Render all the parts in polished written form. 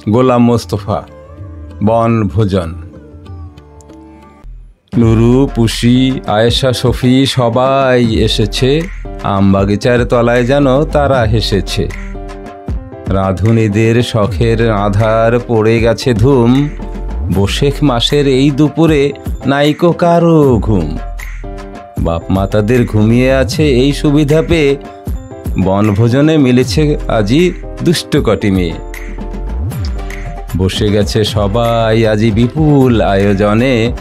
গোলাম মোস্তফা, বনভোজন। নুরু, পুষি, আয়েশা, শফি সবাই এসেছে, আমবাগিচার তলায় যেন তারা হেসেছে। রাঁধুনিদের শখের আধার পড়ে গেছে ধুম, বৈশাখ মাসের এই দুপুরে নাইকো কারো ঘুম। বাপ মাতাদের ঘুমিয়ে আছে এই সুবিধা পেয়ে, বনভোজনে মিলেছে আজি দুষ্ট কটি মেয়ে। বসে গেছে সবাই আজি বিপুল আয়োজনে,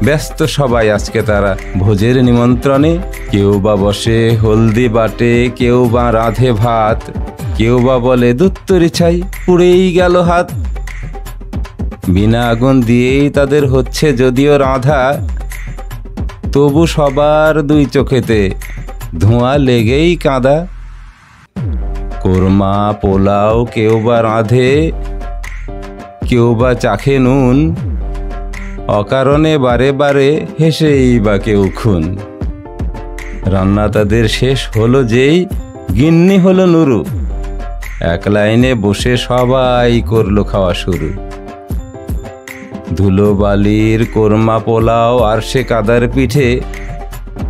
ব্যস্ত সবাই আজকে তারা ভোজের নিমন্ত্রণে। কেউ বা বসে হলদি বাটে, কেউ বা রাঁধে ভাত, কেউ বা বলে দুত্তরি ছাই পুড়েই গেল হাত। বিনা আগুন দিয়েই তাদের হচ্ছে যদিও রাঁধা, তবু সবার দুই চোখেতে ধোঁয়া লেগেই কাঁদা। কোরমা পোলাও কেউ বা রাঁধে, কেউ বা চাখে নুন, অকারণে বারে বারে হেসেই বা কেউ খুন। রান্না তাদের শেষ হলো যেই গিন্নি হলো নুরু, এক লাইনে বসে সবাই করলো খাওয়া শুরু। ধুলো বালির কোরমা পোলাও আর সে কাদার পিঠে,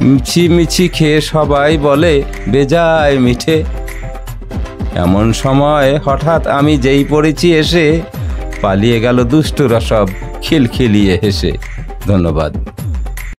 মিছি মিছি খেয়ে সবাই বলে বেজায় মিঠে। এমন সময় হঠাৎ আমি যেই পড়েছি এসে, পালিয়ে গেল দুষ্টুরা সব খিলখিলিয়ে হেসে। ধন্যবাদ।